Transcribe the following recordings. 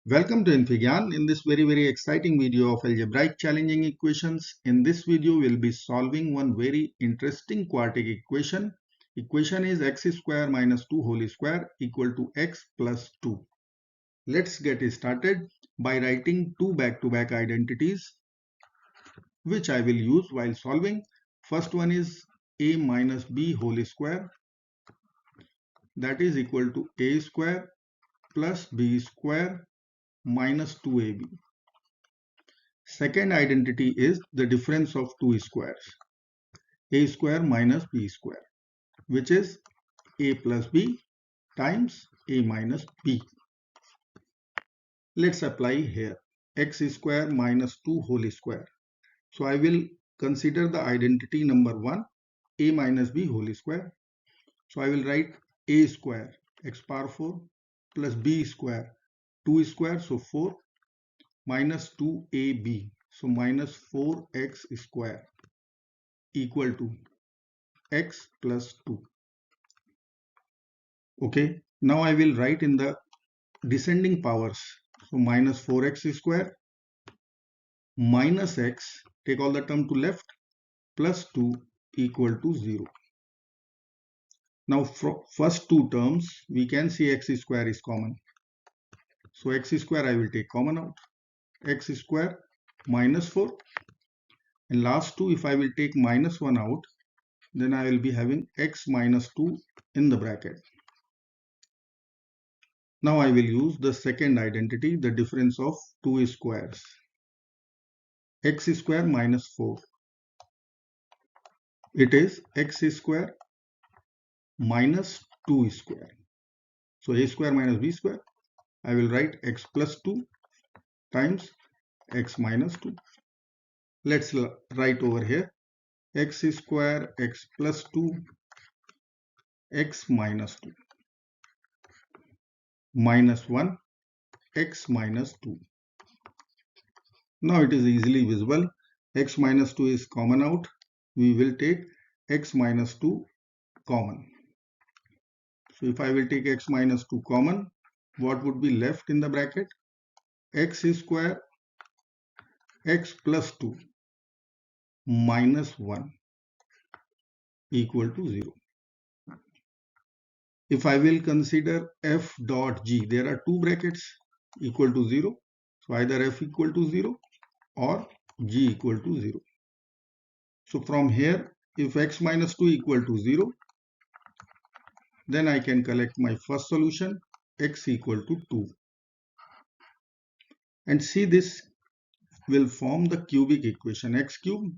Welcome to Infigyan. In this very exciting video of algebraic challenging equations, in this video we'll be solving one very interesting quartic equation. Equation is x square minus 2 whole square equal to x plus 2. Let's get started by writing two back-to-back identities which I will use while solving. First one is a minus b whole square, that is equal to a square plus b square minus 2ab. Second identity is the difference of two squares, a square minus b square, which is a plus b times a minus b. Let's apply here x square minus 2 whole square. So I will consider the identity number 1, a minus b whole square. So I will write a square x power 4 plus b square 2 square, so 4 minus 2ab, so minus 4x square equal to x plus 2. Okay, now I will write in the descending powers. So minus 4x square minus x, take all the term to left, plus 2 equal to 0. Now from first two terms we can see x square is common. So x square I will take common out, x square minus 4, and last two if I will take minus 1 out, then I will be having x minus 2 in the bracket. Now I will use the second identity, the difference of two squares, x square minus 4. It is x square minus 2 square. So a square minus b square, I will write x plus 2 times x minus 2. Let's write over here x square x plus 2 x minus 2 minus 1 x minus 2. Now it is easily visible. X minus 2 is common out. We will take x minus 2 common. So if I will take x minus 2 common, what would be left in the bracket? X square x plus 2 minus 1 equal to 0. If I will consider f dot g, there are two brackets equal to 0. So either f equal to 0 or g equal to 0. So from here, if x minus 2 equal to 0, then I can collect my first solution, x equal to 2. And see, this will form the cubic equation, x cube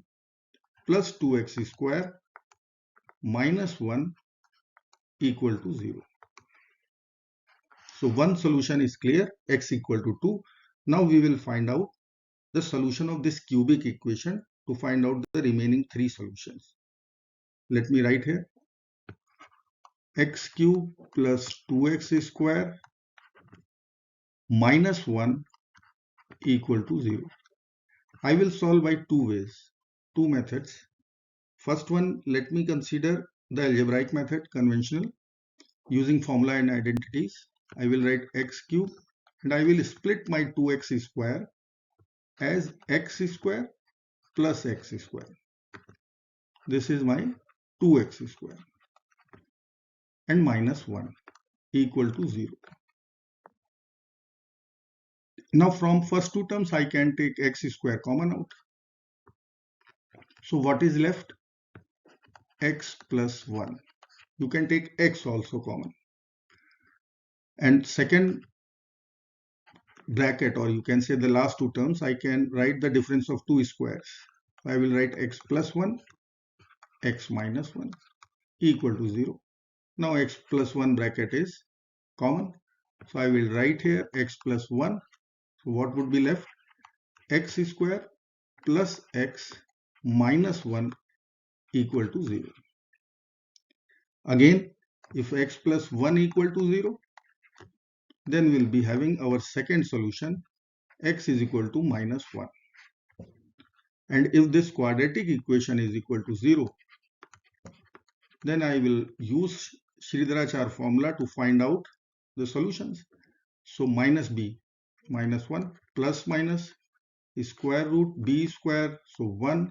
plus 2x square minus 1 equal to 0. So one solution is clear, x equal to 2. Now we will find out the solution of this cubic equation to find out the remaining three solutions. Let me write here x cube plus 2x square minus 1 equal to 0. I will solve by two ways, two methods. First one, let me consider the algebraic method, conventional, using formula and identities. I will write x cube and I will split my 2x square as x square plus x square. This is my 2x square and minus 1 equal to 0. Now from first two terms I can take x square common out. So what is left? X plus 1. You can take x also common. And second bracket, or you can say the last two terms, I can write the difference of two squares. I will write x plus 1, x minus 1 equal to 0. Now x plus 1 bracket is common. So I will write here x plus 1. So what would be left? X square plus x minus 1 equal to 0. Again, if x plus 1 equal to 0, then we'll be having our second solution, x is equal to minus 1. And if this quadratic equation is equal to 0, then I will use Sridharacharya formula to find out the solutions. So minus b, minus 1 plus minus square root b square, so 1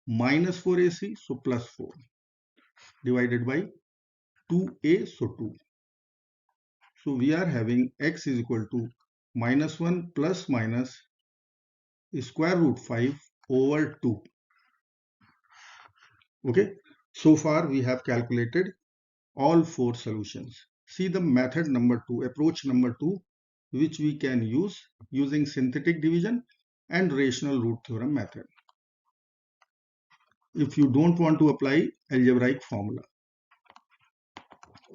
minus 4ac, so plus 4 divided by 2a, so 2. So we are having x is equal to minus 1 plus minus square root 5 over 2. Okay, so far we have calculated all 4 solutions. See the method number 2, approach number 2, which we can use using synthetic division and rational root theorem method. If you don't want to apply algebraic formula,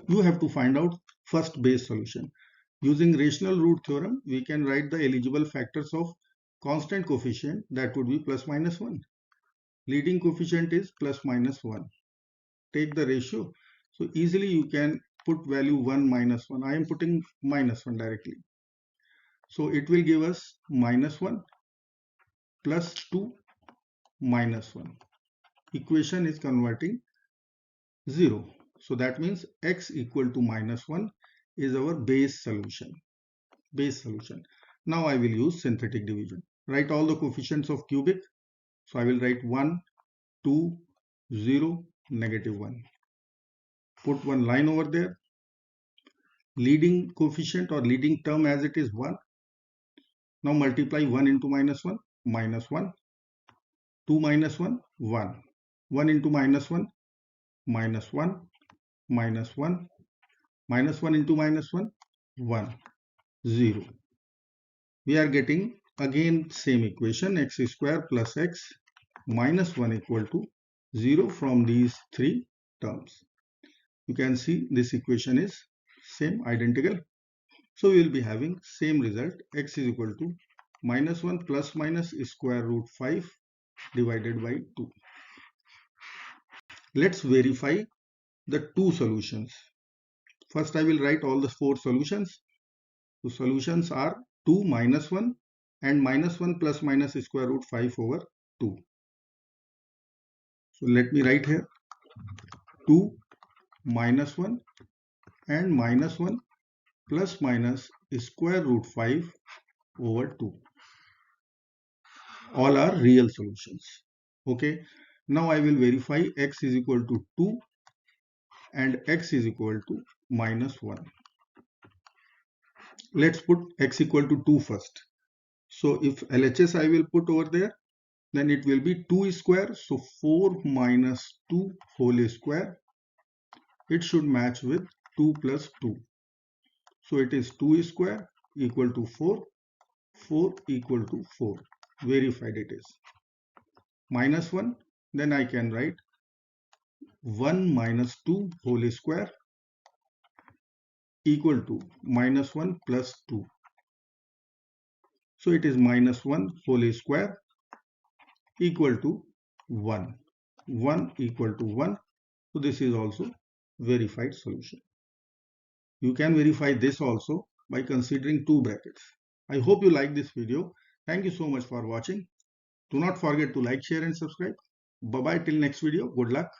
you have to find out first base solution. Using rational root theorem, we can write the eligible factors of constant coefficient, that would be plus minus 1. Leading coefficient is plus minus 1. Take the ratio. So easily you can put value 1 minus 1. I am putting minus 1 directly. So it will give us minus 1 plus 2 minus 1. Equation is converting 0. So that means x equal to minus 1 is our base solution. Base solution. Now I will use synthetic division. Write all the coefficients of cubic. So I will write 1, 2, 0, negative 1. Put one line over there. Leading coefficient or leading term as it is 1. Now multiply 1 into minus 1, minus 1. 2 minus 1, 1. 1 into minus 1, minus 1, minus 1. Minus 1 into minus 1, 1, 0. We are getting again same equation, x square plus x minus 1 equal to 0 from these 3 terms. You can see this equation is same, identical. So we will be having same result, x is equal to minus 1 plus minus square root 5 divided by 2. Let's verify the 2 solutions. First I will write all the 4 solutions. The solutions are 2 minus 1 and minus 1 plus minus square root 5 over 2. So let me write here 2 minus 1 and minus 1 plus minus square root 5 over 2. All are real solutions. Okay. Now I will verify x is equal to 2 and x is equal to minus 1. Let's put x equal to 2 first. So if LHS I will put over there, then it will be 2 square. So 4 minus 2 whole square. It should match with 2 plus 2. So it is 2 square equal to 4. 4 equal to 4. Verified it is. Minus 1. Then I can write 1 minus 2 whole square equal to minus 1 plus 2. So it is minus 1 whole square equal to 1. 1 equal to 1. So this is also verified solution. You can verify this also by considering 2 brackets. I hope you like this video. Thank you so much for watching. Do not forget to like, share and subscribe. Bye bye till next video. Good luck.